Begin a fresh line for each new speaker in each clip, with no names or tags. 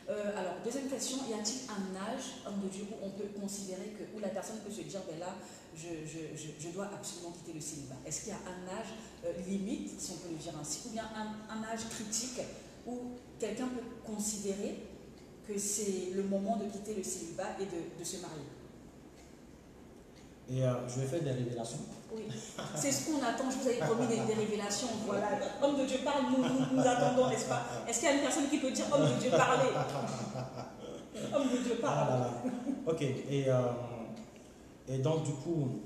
Alors, deuxième question, y a-t-il un âge, homme de Dieu, où on peut considérer que, où la personne peut se dire, ben là, je dois absolument quitter le célibat? Est-ce qu'il y a un âge limite, si on peut le dire ainsi, ou bien un âge critique où quelqu'un peut considérer que c'est le moment de quitter le célibat et de se marier?
Et je vais faire des révélations.
Oui, c'est ce qu'on attend. Je vous avais promis des révélations. Voilà, homme de Dieu parle, nous attendons, n'est-ce pas? Est-ce qu'il y a une personne qui peut dire homme de Dieu parlez? Homme de Dieu parle.
Ah là là. Ok, et donc du coup,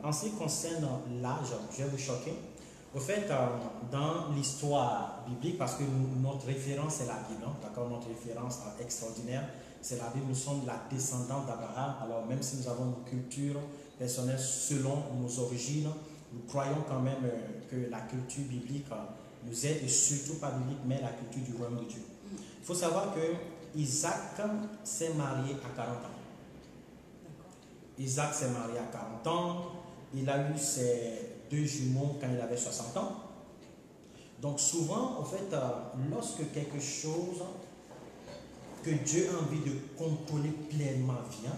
en ce qui concerne l'âge, je vais vous choquer. Au fait, dans l'histoire biblique, parce que notre référence c'est la Bible, hein, d'accord, notre référence extraordinaire, c'est la Bible, nous sommes la descendante d'Abraham. Alors même si nous avons une culture personnelle selon nos origines, nous croyons quand même que la culture biblique nous aide, et surtout pas biblique, mais la culture du royaume de Dieu. Il faut savoir que Isaac s'est marié à 40 ans. Isaac s'est marié à 40 ans, il a eu ses 2 jumeaux quand il avait 60 ans. Donc souvent, en fait, lorsque quelque chose que Dieu a envie de contrôler pleinement vient,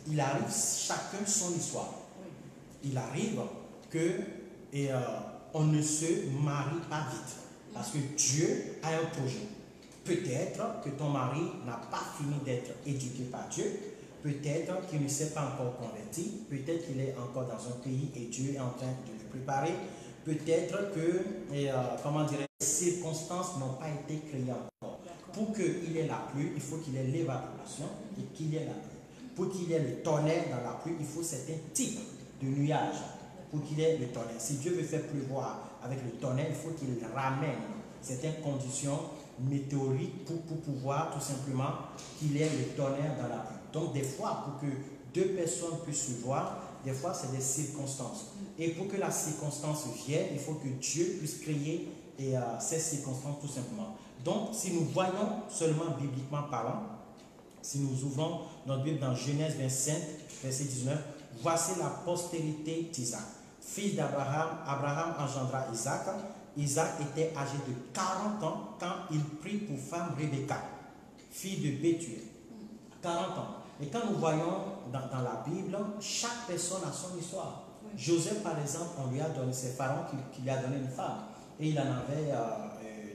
il arrive chacun son histoire. Il arrive que on ne se marie pas vite parce que Dieu a un projet. Peut-être que ton mari n'a pas fini d'être éduqué par Dieu, peut-être qu'il ne s'est pas encore converti, peut-être qu'il est encore dans un pays et Dieu est en train de le préparer, peut-être que, comment dirais, les circonstances n'ont pas été créées encore. Pour qu'il ait la pluie, il faut qu'il ait l'évaporation et qu'il ait la pluie. Pour qu'il y ait le tonnerre dans la pluie, il faut certains types de nuages pour qu'il y ait le tonnerre. Si Dieu veut faire pleuvoir avec le tonnerre, il faut qu'il ramène certaines conditions météoriques pour pouvoir tout simplement qu'il y ait le tonnerre dans la pluie. Donc des fois, pour que 2 personnes puissent se voir, des fois c'est des circonstances. Et pour que la circonstance vienne, il faut que Dieu puisse créer ces circonstances tout simplement. Donc si nous voyons seulement bibliquement parlant, si nous ouvrons notre Bible dans Genèse 25, verset 19, voici la postérité d'Isaac. Fils d'Abraham, Abraham engendra Isaac. Isaac était âgé de 40 ans quand il prit pour femme Rebecca, fille de Bethuel. 40 ans. Et quand nous voyons dans la Bible, chaque personne a son histoire. Joseph, par exemple, on lui a donné, c'est Pharaon qui lui a donné une femme. Et il en avait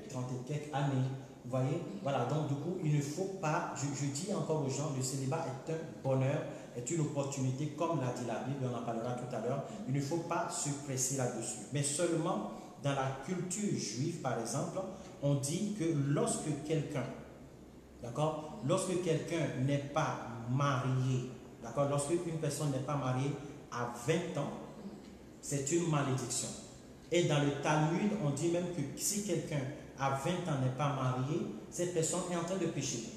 30 et quelques années. Vous voyez? Voilà, donc du coup, il ne faut pas, je dis encore aux gens, le célibat est un bonheur, est une opportunité, comme l'a dit la Bible, on en parlera tout à l'heure. Il ne faut pas se presser là-dessus. Mais seulement, dans la culture juive, par exemple, on dit que lorsque quelqu'un, d'accord, lorsque quelqu'un n'est pas marié, d'accord, lorsque une personne n'est pas mariée à 20 ans, c'est une malédiction. Et dans le Talmud, on dit même que si quelqu'un à 20 ans n'est pas marié, cette personne est en train de pécher.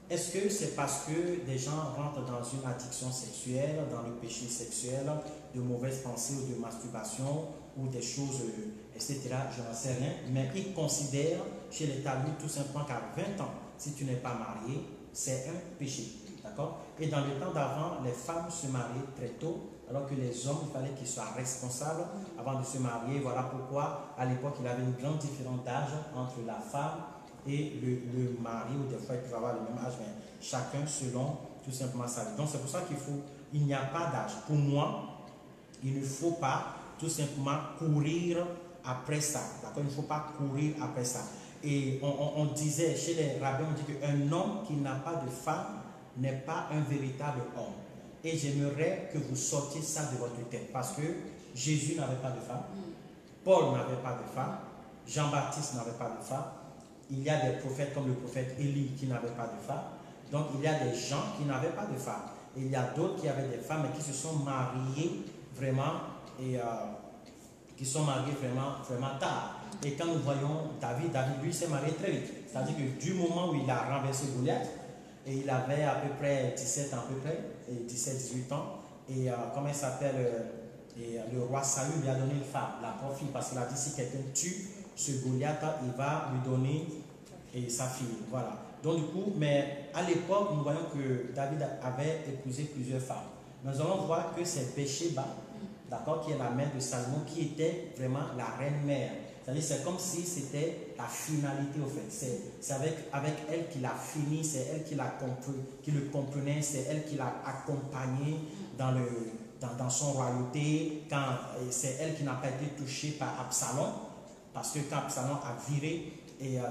Est-ce que c'est parce que des gens rentrent dans une addiction sexuelle, dans le péché sexuel, de mauvaises pensées ou de masturbation ou des choses, etc. Je n'en sais rien. Mais ils considèrent chez les Talmuds tout simplement qu'à 20 ans, si tu n'es pas marié, c'est un péché. D'accord? Et dans le temps d'avant, les femmes se mariaient très tôt, alors que les hommes, il fallait qu'ils soient responsables avant de se marier. Voilà pourquoi, à l'époque, il y avait une grande différence d'âge entre la femme et le mari, ou des fois, ils peuvent avoir le même âge, mais chacun selon tout simplement sa vie. Donc, c'est pour ça il n'y a pas d'âge. Pour moi, il ne faut pas tout simplement courir après ça. D'accord? Il ne faut pas courir après ça. Et on disait, chez les rabbins, on dit qu'un homme qui n'a pas de femme n'est pas un véritable homme. Et j'aimerais que vous sortiez ça de votre tête, parce que Jésus n'avait pas de femme, Paul n'avait pas de femme, Jean-Baptiste n'avait pas de femme, il y a des prophètes comme le prophète Élie qui n'avait pas de femme, donc il y a des gens qui n'avaient pas de femme. Et il y a d'autres qui avaient des femmes et qui se sont mariés vraiment, et qui sont mariés vraiment tard. Et quand nous voyons David, lui s'est marié très vite. C'est-à-dire que du moment où il a renversé Goliath, et il avait à peu près 17 ans, à peu près, 17-18 ans. Et comment il s'appelle, le roi Saül lui a donné une femme, la propre fille, parce qu'il a dit si quelqu'un tue ce Goliath, il va lui donner sa fille. Voilà. Donc du coup, mais à l'époque, nous voyons que David avait épousé plusieurs femmes. Nous allons voir que c'est Bathsheba, d'accord, qui est la mère de Salomon, qui était vraiment la reine-mère. C'est-à-dire c'est comme si c'était la finalité au fait. C'est avec elle qu'il a fini, c'est elle qui le comprenait, c'est elle qui l'a accompagné dans son royauté, c'est elle qui n'a pas été touchée par Absalom, parce que quand Absalom a viré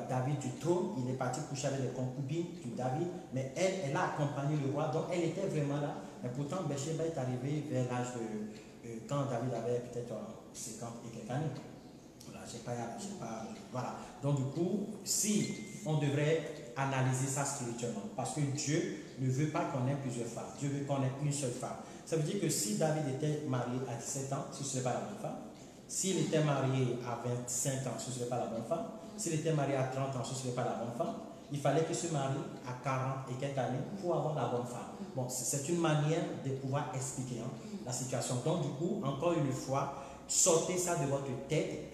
David du trône, il est parti coucher avec les concubines de David, mais elle a accompagné le roi, donc elle était vraiment là. Mais pourtant, Bathsheba est arrivée vers l'âge de... quand David avait peut-être 50 et quelques années. Voilà. Donc du coup, si on devrait analyser ça spirituellement, parce que Dieu ne veut pas qu'on ait plusieurs femmes, Dieu veut qu'on ait une seule femme. Ça veut dire que si David était marié à 17 ans, ce ne serait pas la bonne femme. S'il était marié à 25 ans, ce ne serait pas la bonne femme. S'il était marié à 30 ans, ce ne serait pas la bonne femme. Il fallait qu'il se marie à 40 et quelques années pour avoir la bonne femme. Bon, c'est une manière de pouvoir expliquer la situation. Donc du coup, encore une fois, sortez ça de votre tête.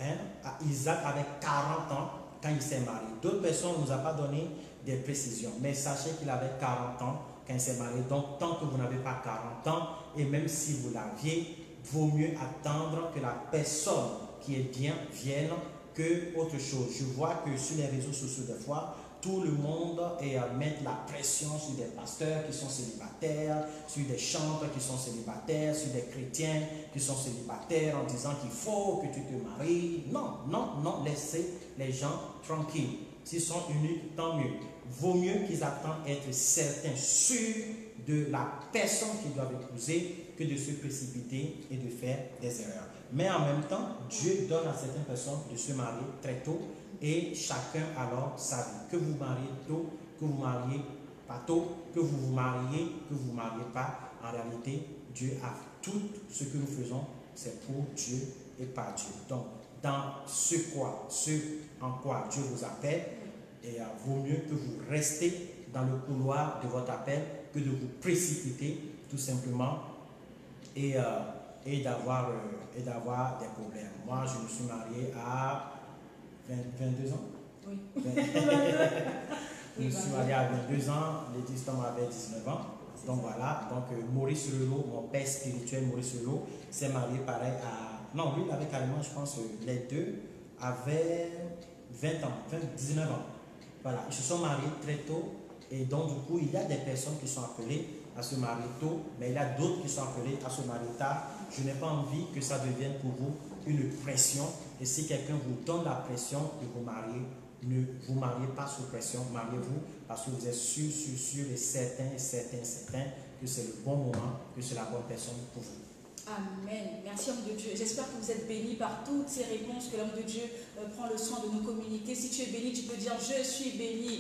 Isaac avait 40 ans quand il s'est marié. D'autres personnes ne nous ont pas donné des précisions. Mais sachez qu'il avait 40 ans quand il s'est marié. Donc tant que vous n'avez pas 40 ans, et même si vous l'aviez, vaut mieux attendre que la personne qui est bien vienne que autre chose. Je vois que sur les réseaux sociaux des fois, tout le monde est à mettre la pression sur des pasteurs qui sont célibataires, sur des chantres qui sont célibataires, sur des chrétiens qui sont célibataires en disant qu'il faut que tu te maries. Non, non, non, laissez les gens tranquilles. S'ils sont unis, tant mieux. Vaut mieux qu'ils attendent d'être certains, sûrs de la personne qu'ils doivent épouser, que de se précipiter et de faire des erreurs. Mais en même temps, Dieu donne à certaines personnes de se marier très tôt et chacun alors sa vie. Que vous mariez tôt, que vous mariez pas tôt, que vous vous mariez pas. En réalité, Dieu a tout ce que nous faisons, c'est pour Dieu et par Dieu. Donc, dans ce en quoi Dieu vous appelle, et vaut mieux que vous restez dans le couloir de votre appel que de vous précipiter tout simplement et d'avoir des problèmes. Moi, je me suis marié à 22 ans.
Oui.
Je me suis marié à 22 ans, Lady Storm avait 19 ans. Donc voilà, donc Maurice Relot, mon père spirituel Maurice Relot, s'est marié pareil à... Non, lui il avait carrément, je pense, les deux avaient 20 ans, 19 ans. Voilà, ils se sont mariés très tôt et donc du coup, il y a des personnes qui sont appelées à se marier tôt, mais il y a d'autres qui sont appelées à se marier tard. Je n'ai pas envie que ça devienne pour vous une pression. Et si quelqu'un vous donne la pression de vous marier, ne vous mariez pas sous pression, mariez-vous parce que vous êtes sûr et certain que c'est le bon moment, que c'est la bonne personne pour vous.
Amen. Merci homme de Dieu. J'espère que vous êtes bénis par toutes ces réponses que l'homme de Dieu prend le soin de nous communiquer. Si tu es béni, tu peux dire je suis béni.